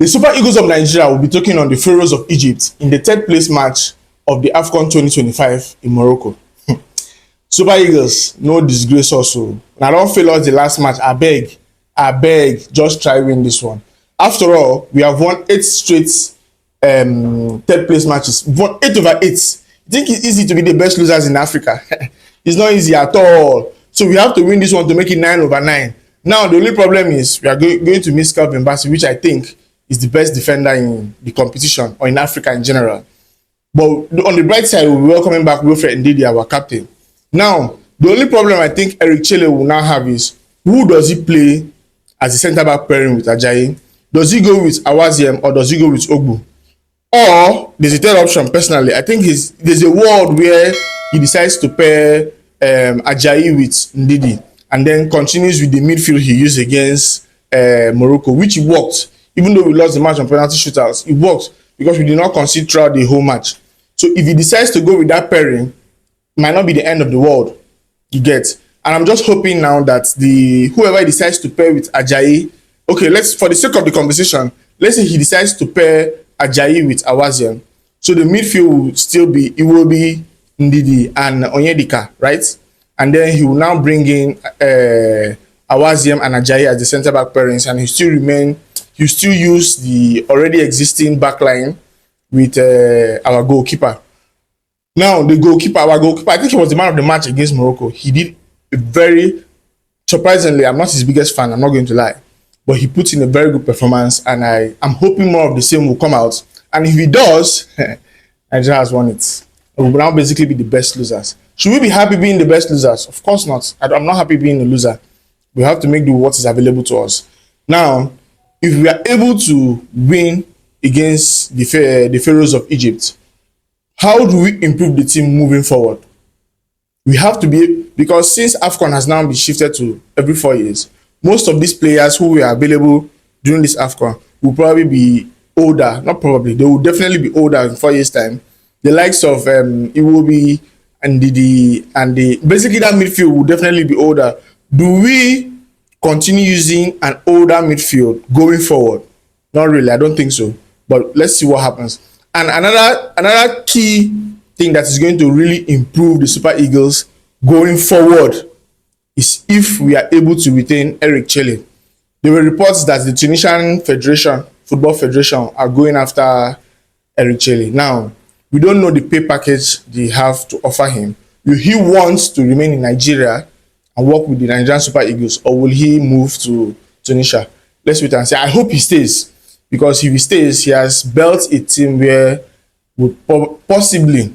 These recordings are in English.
The Super Eagles of Nigeria will be taking on the Pharaohs of Egypt in the third place match of the AFCON 2025 in Morocco. Super Eagles, no disgrace also. Now don't fail us the last match. I beg, just try win this one. After all, we have won 8 straight third place matches. We've won 8 over 8. You think it's easy to be the best losers in Africa? It's not easy at all. So we have to win this one to make it 9 over 9. Now the only problem is we are going to miss Calvin Bassey, which I think is the best defender in the competition or in Africa in general. But on the bright side, we'll be welcoming back Wilfred Ndidi, our captain. Now, the only problem I think Eric Chelle will now have is, who does he play as a centre-back pairing with Ajayi? Does he go with Awaziem or does he go with Ogbu? Or, there's a third option, personally. I think there's a world where he decides to pair Ajayi with Ndidi and then continues with the midfield he used against Morocco, which worked. Even though we lost the match on penalty shootouts, it worked because we did not concede throughout the whole match. So if he decides to go with that pairing, it might not be the end of the world, you get. And I'm just hoping now that whoever decides to pair with Ajayi, okay, for the sake of the conversation, let's say he decides to pair Ajayi with Awaziem. So the midfield will be Ndidi and Onyedika, right? And then he will now bring in Awaziem and Ajayi as the centre-back pairings, and he still use the already existing backline with our goalkeeper. Now, our goalkeeper, I think he was the man of the match against Morocco. He did a very, surprisingly, I'm not his biggest fan, I'm not going to lie, but he put in a very good performance, and I'm hoping more of the same will come out. And if he does, Nigeria has won it. We will now basically be the best losers. Should we be happy being the best losers? Of course not. I'm not happy being a loser. We have to make do what is available to us. Now, if we are able to win against the Pharaohs of Egypt, how do we improve the team moving forward? We have to be, because since AFCON has now been shifted to every 4 years, most of these players who were available during this AFCON will probably be older. Not probably, they will definitely be older in 4 years' time. The likes of Iwobi and basically that midfield will definitely be older. Do we continue using an older midfield going forward? Not really, I don't think so. But let's see what happens. And another key thing that is going to really improve the Super Eagles going forward is if we are able to retain Eric Chelle. There were reports that the Tunisian Football Federation are going after Eric Chelle. Now, we don't know the pay package they have to offer him. Will he want to remain in Nigeria and work with the Nigerian Super Eagles, or will he move to Tunisia? Let's wait and see. I hope he stays, because if he stays, he has built a team where would possibly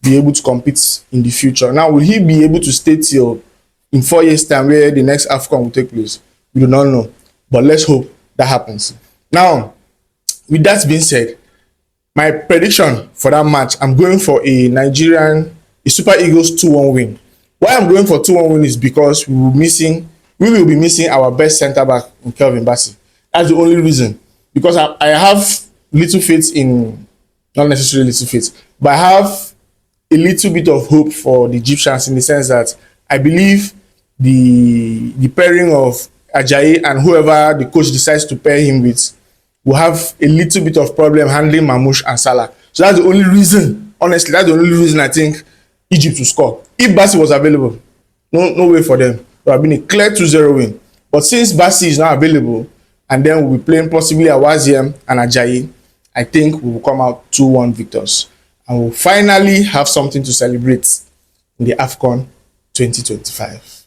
be able to compete in the future. Now, will he be able to stay till in 4 years' time where the next AFCON will take place? We do not know, but let's hope that happens. Now, with that being said, my prediction for that match, I'm going for a Super Eagles 2-1 win. Why I'm going for 2-1 win is because we will be missing our best centre-back in Calvin Bassey. That's the only reason. Because I have little faith in, not necessarily little faith, but I have a little bit of hope for the Egyptians, in the sense that I believe the pairing of Ajayi and whoever the coach decides to pair him with will have a little bit of problem handling Mamouche and Salah. So that's the only reason, honestly, that's the only reason I think Egypt will score. If Bassey was available, no way for them. It would have been a clear 2-0 win. But since Bassey is not available, and then we'll be playing possibly Awaziem and Ajayi, I think we will come out 2-1 victors. And we'll finally have something to celebrate in the AFCON 2025.